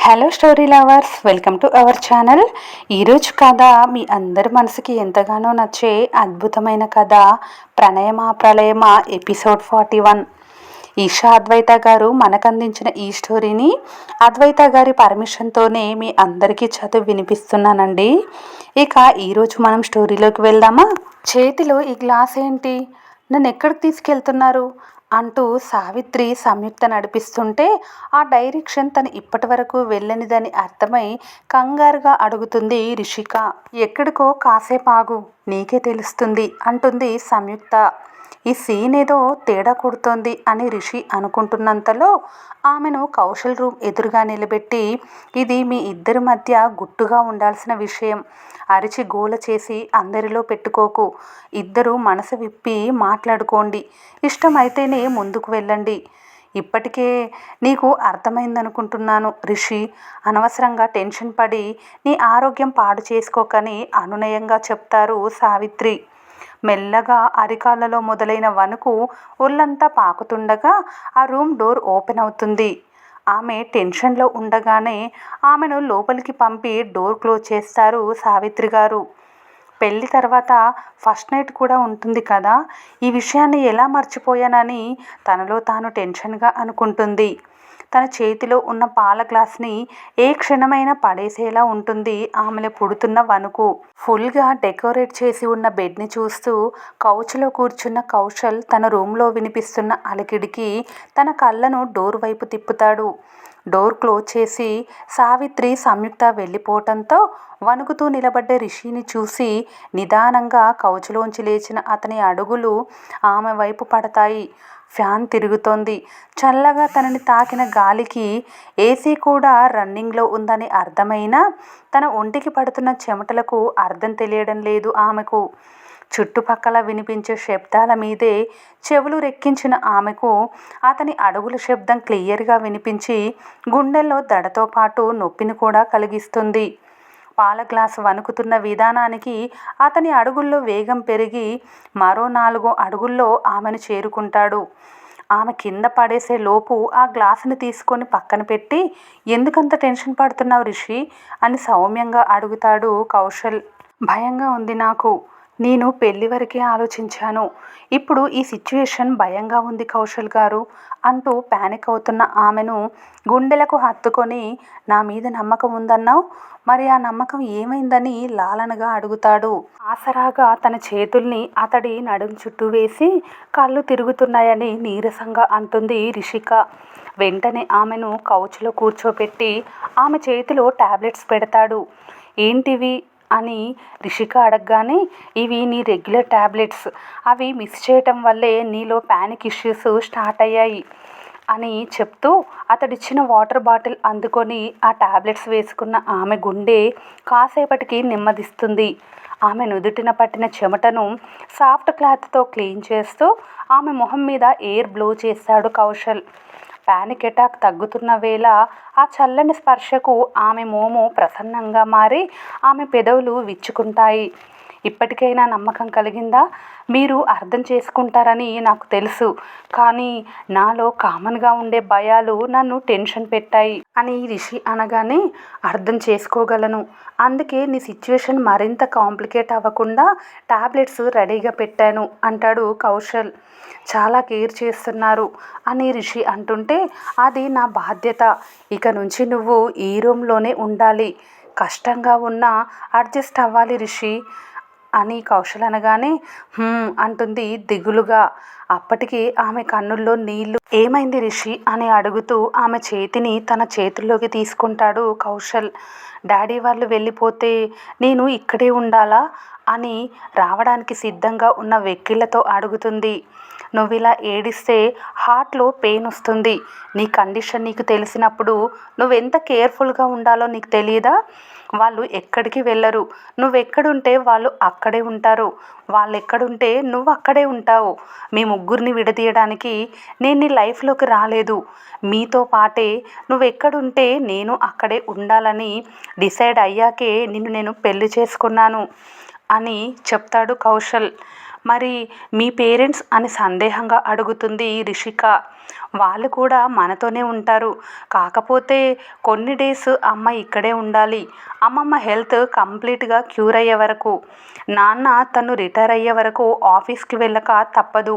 Hello story lovers, welcome to our channel. ఈరోజు కథ మీ అందరి మనసుకి ఎంతగానో నచ్చే అద్భుతమైన కథ ప్రణయమా ప్రళయమా ఎపిసోడ్ 41. ఈషా అద్వైత గారు మనకు అందించిన ఈ స్టోరీని అద్వైత గారి పర్మిషన్తోనే మీ అందరికీ చదువు వినిపిస్తున్నానండి. ఇక ఈరోజు మనం స్టోరీలోకి వెళ్దామా. చేతిలో ఈ గ్లాస్ ఏంటి, నన్ను ఎక్కడికి తీసుకెళ్తున్నారు అంటూ సావిత్రి సంయుక్త నడిపిస్తుంటే ఆ డైరెక్షన్ తను ఇప్పటి వరకు వెళ్ళనిదని అర్థమై కంగారుగా అడుగుతుంది రిషిక. ఎక్కడికో కాసేపు ఆగు, నీకే తెలుస్తుంది అంటుంది సంయుక్త. ఈ సీన్ ఏదో తేడా కొడుతోంది అని రిషి అనుకుంటున్నంతలో ఆమెను కౌశల్ రూమ్ ఎదురుగా నిలబెట్టి, ఇది మీ ఇద్దరి మధ్య గుట్టుగా ఉండాల్సిన విషయం, అరిచి గోల చేసి అందరిలో పెట్టుకోకు, ఇద్దరు మనసు విప్పి మాట్లాడుకోండి, ఇష్టమైతేనే ముందుకు వెళ్ళండి. ఇప్పటికే నీకు అర్థమైందనుకుంటున్నాను రిషి, అనవసరంగా టెన్షన్ పడి నీ ఆరోగ్యం పాడు చేసుకోకని అనునయంగా చెప్తారు సావిత్రి. మెల్లగా అరికాళ్ళలో మొదలైన వణుకు ఒళ్ళంతా పాకుతుండగా ఆ రూమ్ డోర్ ఓపెన్ అవుతుంది. ఆమె టెన్షన్లో ఉండగానే ఆమెను లోపలికి పంపి డోర్ క్లోజ్ చేస్తారు సావిత్రి గారు. పెళ్ళి తర్వాత ఫస్ట్ నైట్ కూడా ఉంటుంది కదా, ఈ విషయాన్ని ఎలా మర్చిపోయానని తనలో తాను టెన్షన్గా అనుకుంటుంది. తన చేతిలో ఉన్న పాల గ్లాస్ని ఏ క్షణమైనా పడేసేలా ఉంటుంది ఆమెలో పుడుతున్న వణుకు. ఫుల్గా డెకరేట్ చేసి ఉన్న బెడ్ని చూస్తూ కౌచ్లో కూర్చున్న కౌశల్ తన రూమ్లో వినిపిస్తున్న అలికిడికి తన కళ్ళను డోర్ వైపు తిప్పుతాడు. డోర్ క్లోజ్ చేసి సావిత్రి సంయుక్త వెళ్ళిపోవటంతో వణుకుతూ నిలబడ్డ రిషిని చూసి నిదానంగా కౌచులోంచి లేచిన అతని అడుగులు ఆమె వైపు పడతాయి. ఫ్యాన్ తిరుగుతోంది. చల్లగా తనని తాకిన గాలికి ఏసీ కూడా రన్నింగ్లో ఉందని అర్థమైనా తన ఒంటికి పడుతున్న చెమటలకు అర్థం తెలియడం లేదు ఆమెకు. చుట్టుపక్కల వినిపించే శబ్దాల మీదే చెవులు రెక్కించిన ఆమెకు అతని అడుగుల శబ్దం క్లియర్గా వినిపించి గుండెల్లో దడతో పాటు నొప్పిని కూడా కలిగిస్తుంది. పాల గ్లాసు వణుకుతున్న విధానానికి అతని అడుగుల్లో వేగం పెరిగి మరో 4 అడుగుల్లో ఆమెను చేరుకుంటాడు. ఆమె కింద పడేసే లోపు ఆ గ్లాసుని తీసుకొని పక్కన పెట్టి, ఎందుకంత టెన్షన్ పడుతున్నావు రిషి అని సౌమ్యంగా అడుగుతాడు కౌశల్. భయంగా ఉంది నాకు, నేను పెళ్లి వరకే ఆలోచించాను, ఇప్పుడు ఈ సిచ్యుయేషన్ భయంగా ఉంది కౌశల్ గారు అంటూ ప్యానిక్ అవుతున్న ఆమెను గుండెలకు హత్తుకొని, నా మీద నమ్మకం ఉందన్నావు, మరి ఆ నమ్మకం ఏమైందని లాలనగా అడుగుతాడు. ఆసరాగా తన చేతుల్ని అతడి నడుం చుట్టూ వేసి, కళ్ళు తిరుగుతున్నాయని నీరసంగా అంటుంది రిషిక. వెంటనే ఆమెను కౌచ్లో కూర్చోపెట్టి ఆమె చేతిలో టాబ్లెట్స్ పెడతాడు. ఏంటివి అని రిషిక అడగగానే, ఇవి నీ రెగ్యులర్ టాబ్లెట్స్, అవి మిస్ చేయటం వల్లే నీలో ప్యానిక్ ఇష్యూస్ స్టార్ట్ అయ్యాయి అని చెప్తూ అతడిచ్చిన వాటర్ బాటిల్ అందుకొని ఆ టాబ్లెట్స్ వేసుకున్న ఆమె గుండె కాసేపటికి నెమ్మదిస్తుంది. ఆమె నుదుటిన పట్టిన చెమటను సాఫ్ట్ క్లాత్తో క్లీన్ చేస్తూ ఆమె మొహం మీద ఎయిర్ బ్లో చేస్తాడు కౌశల్. ప్యానిక్ అటాక్ తగ్గుతున్న వేళ ఆ చల్లని స్పర్శకు ఆమె మోము ప్రసన్నంగా మారి ఆమె పెదవులు విచ్చుకుంటాయి. ఇప్పటికైనా నమ్మకం కలిగిందా, మీరు అర్థం చేసుకుంటారని నాకు తెలుసు, కానీ నాలో కామన్గా ఉండే భయాలు నన్ను టెన్షన్ పెట్టాయి అని రిషి అనగానే, అర్థం చేసుకోగలను, అందుకే నీ సిచ్యువేషన్ మరింత కాంప్లికేట్ అవ్వకుండా టాబ్లెట్స్ రెడీగా పెట్టాను అంటాడు కౌశల్. చాలా కేర్ చేస్తున్నారు అని రిషి అంటుంటే, అది నా బాధ్యత, ఇక నుంచి నువ్వు ఈ రూమ్లోనే ఉండాలి, కష్టంగా ఉన్నా అడ్జస్ట్ అవ్వాలి రిషి అని కౌశల్ అనగానే అంటుంది దిగులుగా. అప్పటికి ఆమె కన్నుల్లో నీళ్లు. ఏమైంది రిషి అని అడుగుతూ ఆమె చేతిని తన చేతుల్లోకి తీసుకుంటాడు కౌశల్. డాడీ వాళ్ళు వెళ్ళిపోతే నేను ఇక్కడే ఉండాలా అని రావడానికి సిద్ధంగా ఉన్న వెక్కిళ్లతో అడుగుతుంది. నువ్వు ఇలా ఏడిస్తే హార్ట్లో పెయిన్ వస్తుంది, నీ కండిషన్ నీకు తెలిసినప్పుడు నువ్వెంత కేర్ఫుల్గా ఉండాలో నీకు తెలియదా, వాళ్ళు ఎక్కడికి వెళ్ళరు, నువ్వెక్కడుంటే వాళ్ళు అక్కడే ఉంటారు, వాళ్ళు ఎక్కడుంటే నువ్వు అక్కడే ఉంటావు, మీ ముగ్గురిని విడదీయడానికి నేను నీ లైఫ్లోకి రాలేదు, మీతో పాటే నువ్వెక్కడుంటే నేను అక్కడే ఉండాలని డిసైడ్ అయ్యాకే నిన్ను నేను పెళ్లి చేసుకున్నాను అని చెప్తాడు కౌశల్. మరి మీ పేరెంట్స్ అని సందేహంగా అడుగుతుంది రిషిక. వాళ్ళు కూడా మనతోనే ఉంటారు. కాకపోతే కొన్ని డేస్ అమ్మ ఇక్కడే ఉండాలి. అమ్మమ్మ హెల్త్ కంప్లీట్గా క్యూర్ అయ్యే వరకు, నాన్న తను రిటైర్ అయ్యే వరకు ఆఫీస్కి వెళ్ళక తప్పదు.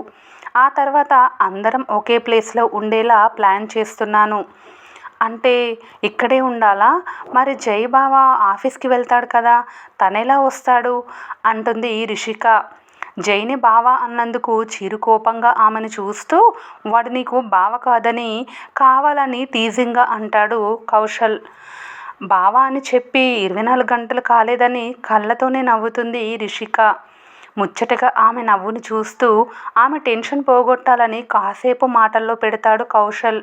ఆ తర్వాత అందరం ఒకే ప్లేస్లో ఉండేలా ప్లాన్ చేస్తున్నాను. అంటే ఇక్కడే ఉండాలా? మరి జై బావ ఆఫీస్కి వెళ్తాడు కదా, తనెలా వస్తాడు అంటుంది రిషిక. జైని బావ అన్నందుకు చిరుకోపంగా ఆమెను చూస్తూ, వాడు నీకు బావ కాదని కావాలని టీజింగ్గా అంటాడు కౌశల్. బావ అని చెప్పి 24 గంటలు కాలేదని కళ్ళతోనే నవ్వుతుంది రిషిక. ముచ్చటగా ఆమె నవ్వుని చూస్తూ ఆమె టెన్షన్ పోగొట్టాలని కాసేపు మాటల్లో పెడతాడు కౌశల్.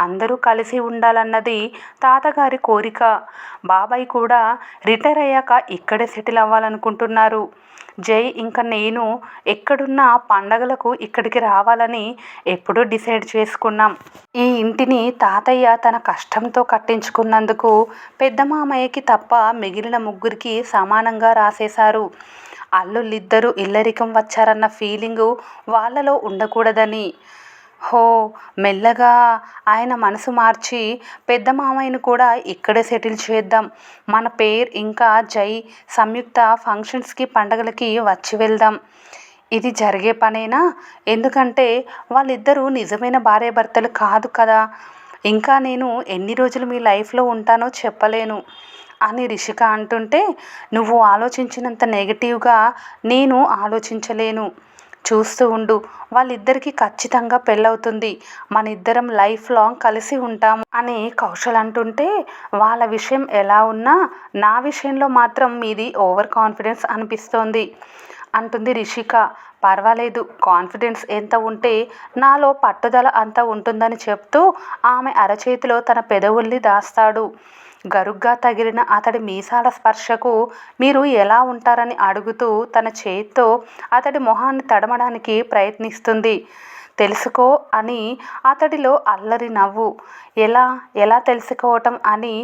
అందరూ కలిసి ఉండాలన్నది తాతగారి కోరిక. బాబాయ్ కూడా రిటైర్ అయ్యాక ఇక్కడే సెటిల్ అవ్వాలనుకుంటున్నారు. జై ఇంకా నేను ఎక్కడున్నా పండగలకు ఇక్కడికి రావాలని ఎప్పుడూ డిసైడ్ చేసుకున్నాం. ఈ ఇంటిని తాతయ్య తన కష్టంతో కట్టించుకున్నందుకు పెద్ద మామయ్యకి తప్ప మిగిలిన ముగ్గురికి సమానంగా రాసేశారు. అల్లుళ్ళిద్దరూ ఇల్లరికం వచ్చారన్న ఫీలింగు వాళ్ళలో ఉండకూడదని. హో, మెల్లగా ఆయన మనసు మార్చి పెద్ద మామయ్యను కూడా ఇక్కడే సెటిల్ చేద్దాం. మన పేర్ ఇంకా జై సంయుక్త ఫంక్షన్స్కి పండగలకి వచ్చి వెళ్దాం. ఇది జరిగే పనేనా? ఎందుకంటే వాళ్ళిద్దరూ నిజమైన భార్యాభర్తలు కాదు కదా. ఇంకా నేను ఎన్ని రోజులు మీ లైఫ్లో ఉంటానో చెప్పలేను అని రిషిక అంటుంటే, నువ్వు ఆలోచించినంత నెగిటివ్గా నేను ఆలోచించలేను. చూస్తూ ఉండు, వాళ్ళిద్దరికీ ఖచ్చితంగా పెళ్ళవుతుంది. మన ఇద్దరం లైఫ్ లాంగ్ కలిసి ఉంటాము అని కౌశల్ అంటుంటే, వాళ్ళ విషయం ఎలా ఉన్నా నా విషయంలో మాత్రం మీది ఓవర్ కాన్ఫిడెన్స్ అనిపిస్తోంది అంటుంది రిషిక. పర్వాలేదు, కాన్ఫిడెన్స్ ఎంత ఉంటే నాలో పట్టుదల అంత ఉంటుందని చెప్తూ ఆమె అరచేతిలో తన పెదవుల్ని దాస్తాడు. గరుగ్గా తగిలిన అతడి మీసాల స్పర్శకు మీరు ఎలా ఉంటారని అడుగుతూ తన చేత్తో అతడి మొహాన్ని తడమడానికి ప్రయత్నిస్తుంది. తెలుసుకో అని అతడిలో అల్లరి నవ్వు. ఎలా ఎలా తెలుసుకోవటం అని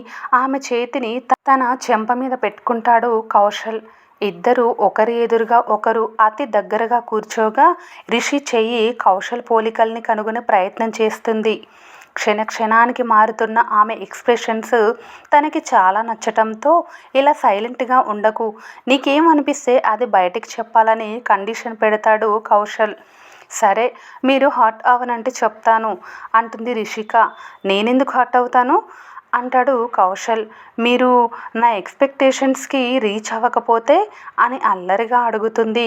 ఆమె చేతిని తన చెంప మీద పెట్టుకుంటాడు కౌశల్. ఇద్దరూ ఒకరి ఎదురుగా ఒకరు అతి దగ్గరగా కూర్చోగా రిషి చెయ్యి కౌశల్ పోలికల్ని కనుగొనే ప్రయత్నం చేస్తుంది. క్షణానికి మారుతున్న ఆమె ఎక్స్ప్రెషన్స్ తనకి చాలా నచ్చటంతో, ఇలా సైలెంట్గా ఉండకు, నీకేమనిపిస్తే అది బయటికి చెప్పాలని కండిషన్ పెడతాడు కౌశల్. సరే, మీరు హాట్ అవనంటే చెప్తాను అంటుంది రిషిక. నేనెందుకు హాట్ అవుతాను అంటాడు కౌశల్. మీరు నా ఎక్స్పెక్టేషన్స్కి రీచ్ అవ్వకపోతే అని అల్లరిగా అడుగుతుంది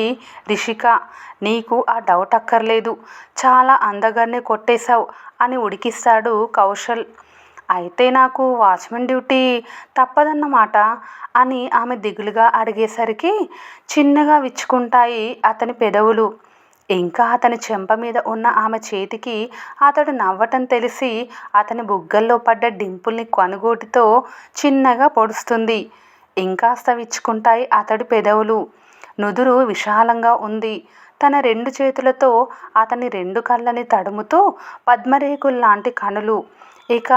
రిషిక. నీకు ఆ డౌట్ అక్కర్లేదు, చాలా అందగానే కొట్టేశావు అని ఉడికిస్తాడు కౌశల్. అయితే నాకు వాచ్మెన్ డ్యూటీ తప్పదన్నమాట అని ఆమె దిగులుగా అడిగేసరికి చిన్నగా విచ్చుకుంటాయి అతని పెదవులు. ఇంకా అతని చెంప మీద ఉన్న ఆమె చేతికి అతడు నవ్వటం తెలిసి అతని బుగ్గల్లో పడ్డ డింపుల్ని కనుగోటితో చిన్నగా పొడుస్తుంది. ఇంకాస్త విచ్చుకుంటాయి అతడి పెదవులు. నుదురు విశాలంగా ఉంది. తన 2 చేతులతో అతని 2 కళ్ళని తడుముతూ పద్మరేకుల్లాంటి కనులు. ఇక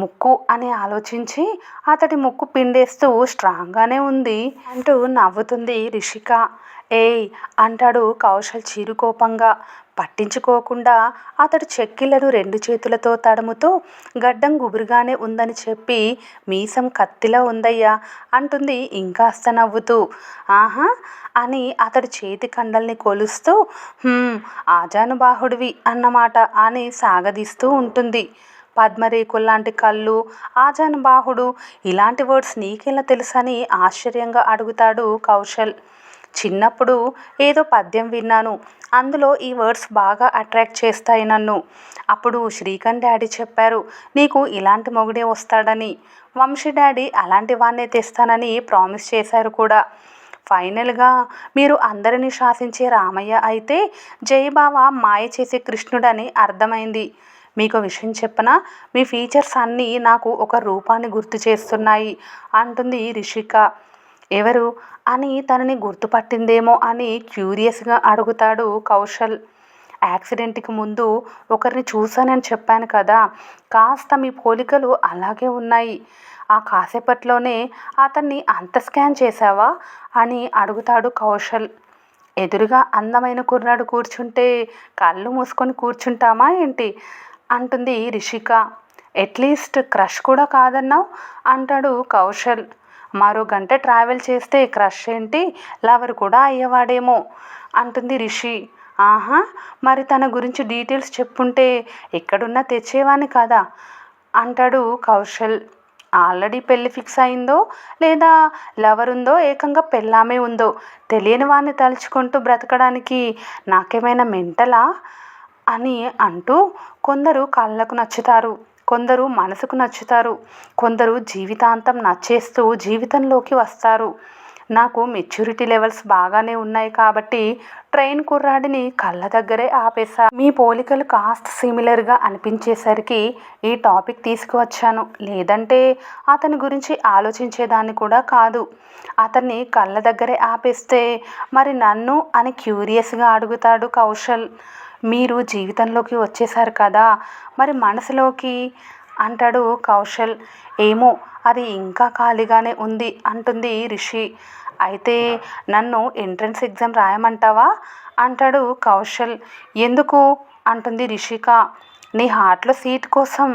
ముక్కు అని ఆలోచించి అతడి ముక్కు పిండేస్తూ స్ట్రాంగ్గానే ఉంది అంటూ నవ్వుతుంది రిషిక. ఏయ్ అంటాడు కౌశల్ చిరుకోపంగా. పట్టించుకోకుండా అతడు చెక్కిళ్లను 2 చేతులతో తడుముతూ, గడ్డం గుబురుగానే ఉందని చెప్పి, మీసం కత్తిలా ఉందయ్యా అంటుంది ఇంకాస్త నవ్వుతూ. ఆహా అని అతడి చేతి కండల్ని కొలుస్తూ, ఆజానుబాహుడివి అన్నమాట అని సాగదీస్తూ ఉంటుంది. పద్మరేకుల్లాంటి కళ్ళు, ఆజానుబాహుడు, ఇలాంటి వర్డ్స్ నీకెలా తెలుసని ఆశ్చర్యంగా అడుగుతాడు కౌశల్. చిన్నప్పుడు ఏదో పద్యం విన్నాను, అందులో ఈ వర్డ్స్ బాగా అట్రాక్ట్ చేస్తాయి నన్ను. అప్పుడు శ్రీకాంత్ డాడీ చెప్పారు, నీకు ఇలాంటి మొగుడే వస్తాడని. వంశీ డాడీ అలాంటి వాన్నే తెస్తానని ప్రామిస్ చేశారు కూడా. ఫైనల్గా మీరు అందరినీ శాసించే రామయ్య అయితే జయబావ మాయ చేసే కృష్ణుడని అర్థమైంది. మీకు విషయం చెప్పనా, మీ ఫీచర్స్ అన్నీ నాకు ఒక రూపాన్ని గుర్తు చేస్తున్నాయి అంటుంది రిషిక. ఎవరు అని తనని గుర్తుపట్టిందేమో అని క్యూరియస్గా అడుగుతాడు కౌశల్. యాక్సిడెంట్కి ముందు ఒకరిని చూశానని చెప్పాను కదా, కాస్త మీ పోలికలు అలాగే ఉన్నాయి. ఆ కాసేపట్లోనే అతన్ని అంత స్కాన్ చేశావా అని అడుగుతాడు కౌశల్. ఎదురుగా అందమైన కుర్రాడు కూర్చుంటే కళ్ళు మూసుకొని కూర్చుంటామా ఏంటి అంటుంది రిషిక. అట్లీస్ట్ క్రష్ కూడా కాదన్నావు అంటాడు కౌశల్. మరో గంట ట్రావెల్ చేస్తే క్రష్ ఏంటి, లవర్ కూడా అయ్యేవాడేమో అంటుంది రిషి. ఆహా, మరి తన గురించి డీటెయిల్స్ చెప్పుంటే ఎక్కడున్నా తెచ్చేవాని కదా అంటాడు కౌశల్. ఆల్రెడీ పెళ్ళి ఫిక్స్ అయిందో లేదా లవర్ ఉందో ఏకంగా పెళ్ళామే ఉందో తెలియని వాడిని తలుచుకుంటూ బ్రతకడానికి నాకేమైనా మెంటలా అని అంటూ కొందరు కళ్ళకు నచ్చుతారు, కొందరు మనసుకు నచ్చుతారు, కొందరు జీవితాంతం నచ్చేస్తూ జీవితంలోకి వస్తారు. నాకు మెచ్యూరిటీ లెవెల్స్ బాగానే ఉన్నాయి కాబట్టి ట్రైన్ కుర్రాడిని కళ్ళ దగ్గరే ఆపేశా. మీ పోలికలు కాస్త సిమిలర్గా అనిపించేసరికి ఈ టాపిక్ తీసుకువచ్చాను, లేదంటే అతని గురించి ఆలోచించేదాన్ని కూడా కాదు. అతన్ని కళ్ళ దగ్గరే ఆపేస్తే మరి నన్ను అని క్యూరియస్గా అడుగుతాడు కౌశల్. మీరు జీవితంలోకి వచ్చేసారు కదా, మరి మనసులోకి అంటాడు కౌశల్. ఏమో, అది ఇంకా ఖాళీగానే ఉంది అంటుంది రిషి. అయితే నన్ను ఎంట్రన్స్ ఎగ్జామ్ రాయమంటావా అంటాడు కౌశల్. ఎందుకు అంటుంది రిషిక. నీ హార్ట్లో సీట్ కోసం.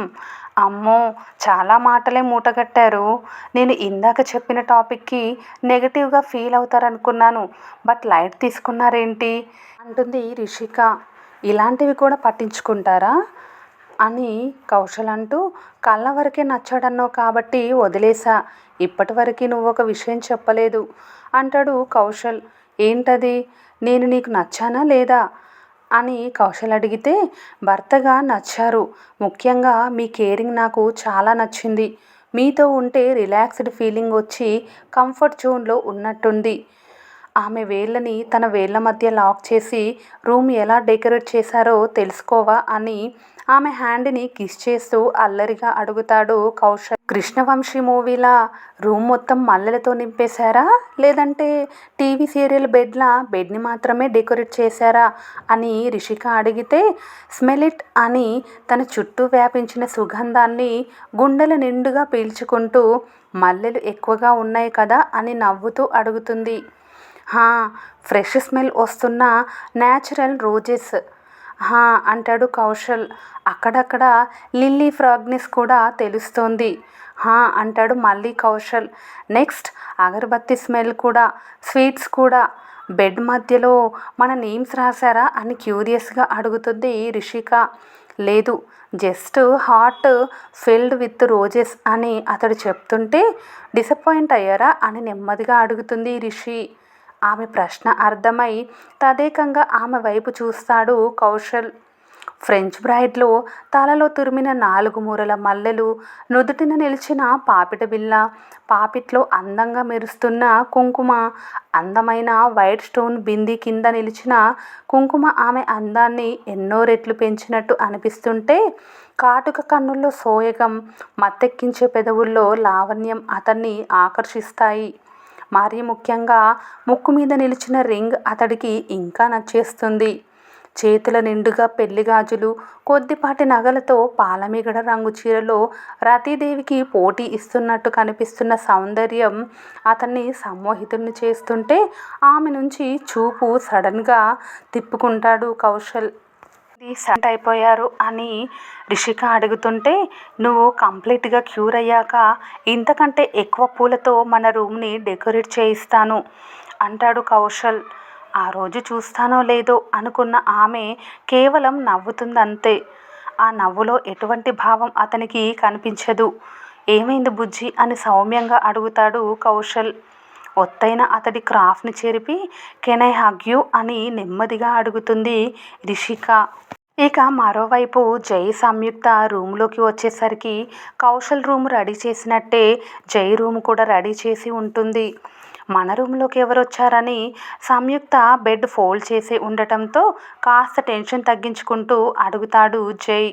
అమ్మో, చాలా మాటలే మూటగట్టారు. నేను ఇందాక చెప్పిన టాపిక్కి నెగటివ్గా ఫీల్ అవుతారనుకున్నాను, బట్ లైట్ తీసుకున్నారేంటి అంటుంది రిషిక. ఇలాంటివి కూడా పట్టించుకుంటారా అని కౌశల్ అంటూ, కళ్ళ వరకే నచ్చాడన్నావు కాబట్టి వదిలేసా, ఇప్పటివరకు నువ్వు ఒక విషయం చెప్పలేదు అంటాడు కౌశల్. ఏంటది, నేను నీకు నచ్చానా లేదా అని కౌశల్ అడిగితే, భర్తగా నచ్చారు, ముఖ్యంగా మీ కేరింగ్ నాకు చాలా నచ్చింది. మీతో ఉంటే రిలాక్స్డ్ ఫీలింగ్ వచ్చి కంఫర్ట్ జోన్లో ఉన్నట్టుంది. ఆమె వేళ్ళని తన వేళ్ళ మధ్య లాక్ చేసి రూమ్ ఎలా డెకరేట్ చేశారో తెలుసుకోవా అని ఆమె హ్యాండ్ని కిస్ చేస్తూ అల్లరిగా అడుగుతాడు కౌశల్. కృష్ణవంశీ మూవీలా రూమ్ మొత్తం మల్లెలతో నింపేశారా, లేదంటే టీవీ సీరియల్ బెడ్ని మాత్రమే డెకరేట్ చేశారా అని రిషిక అడిగితే, స్మెల్ ఇట్ అని తన చుట్టూ వ్యాపించిన సుగంధాన్ని గుండెల నిండుగా పీల్చుకుంటూ, మల్లెలు ఎక్కువగా ఉన్నాయి కదా అని నవ్వుతూ అడుగుతుంది. ఫ్రెష్ స్మెల్ వస్తున్న న్యాచురల్ రోజెస్ అంటాడు కౌశల్. అక్కడక్కడ లిల్లీ ఫ్రాగ్నెస్ కూడా తెలుస్తోంది అంటాడు మళ్ళీ కౌశల్. నెక్స్ట్ అగరబత్తి స్మెల్ కూడా, స్వీట్స్ కూడా. బెడ్ మధ్యలో మన నేమ్స్ రాశారా అని క్యూరియస్గా అడుగుతుంది రిషిక. లేదు, just heart filled with roses అని అతడు చెప్తుంటే డిసప్పాయింట్ అయ్యారా అని నెమ్మదిగా అడుగుతుంది రిషి. ఆమె ప్రశ్న అర్థమై తదేకంగా ఆమె వైపు చూస్తాడు కౌశల్. ఫ్రెంచ్ బ్రైడ్లో తలలో తురిమిన 4 మూరల మల్లెలు, నుదుటిన నిలిచిన పాపిట బిల్ల, పాపిట్లో అందంగా మెరుస్తున్న కుంకుమ, అందమైన వైట్ స్టోన్ బింది కింద నిలిచిన కుంకుమ ఆమె అందాన్ని ఎన్నో రెట్లు పెంచినట్టు అనిపిస్తుంటే, కాటుక కన్నుల్లో సోయగం, మత్తెక్కించే పెదవుల్లో లావణ్యం అతన్ని ఆకర్షిస్తాయి. మరీ ముఖ్యంగా ముక్కు మీద నిలిచిన రింగ్ అతడికి ఇంకా నచ్చేస్తుంది. చేతుల నిండుగా పెళ్లి గాజులు, కొద్దిపాటి నగలతో పాలమిగడ రంగు చీరలో రతీదేవికి పోటీ ఇస్తున్నట్టు కనిపిస్తున్న సౌందర్యం అతన్ని సమ్మోహితుడిని చేస్తుంటే, ఆమె నుంచి చూపు సడన్గా తిప్పుకుంటాడు కౌశల్. సెట్ అయిపోయారు అని రిషిక అడుగుతుంటే, నువ్వు కంప్లీట్గా క్యూర్ అయ్యాక ఇంతకంటే ఎక్కువ పూలతో మన రూమ్ని డెకరేట్ చేయిస్తాను అంటాడు కౌశల్. ఆ రోజు చూస్తానో లేదో అనుకున్న ఆమె కేవలం నవ్వుతుందంతే. ఆ నవ్వులో ఎటువంటి భావం అతనికి కనిపించదు. ఏమైంది బుజ్జి అని సౌమ్యంగా అడుగుతాడు కౌశల్. ఒత్తైన అతడి క్రాఫ్ట్ని చెరిపి, కెన్ ఐ హగ్ యూ అని నెమ్మదిగా అడుగుతుంది రిషిక. ఇక మరోవైపు జై సంయుక్త రూమ్లోకి వచ్చేసరికి కౌశల్ రూమ్ రెడీ చేసినట్టే జై రూమ్ కూడా రెడీ చేసి ఉంటుంది. మన రూమ్లోకి ఎవరు వచ్చారని సంయుక్త బెడ్ ఫోల్డ్ చేసి ఉండటంతో కాస్త టెన్షన్ తగ్గించుకుంటూ అడుగుతాడు జై.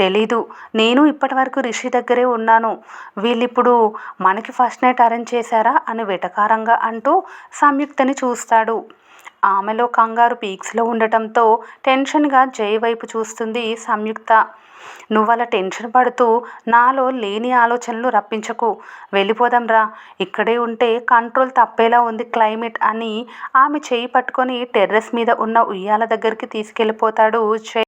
తెలీదు, నేను ఇప్పటివరకు రిషి దగ్గరే ఉన్నాను. వీళ్ళిప్పుడు మనకి ఫస్ట్ నైట్ అరేంజ్ చేశారా అని వెటకారంగా అంటూ సంయుక్తని చూస్తాడు. ఆమెలో కంగారు పీక్స్లో ఉండటంతో టెన్షన్గా జై వైపు చూస్తుంది సంయుక్త. నువ్వలా టెన్షన్ పడుతూ నాలో లేని ఆలోచనలు రప్పించకు, వెళ్ళిపోదాం రా, ఇక్కడే ఉంటే కంట్రోల్ తప్పేలా ఉంది క్లైమేట్ అని ఆమె చేయి పట్టుకొని టెర్రస్ మీద ఉన్న ఉయ్యాల దగ్గరికి తీసుకెళ్ళిపోతాడు జై.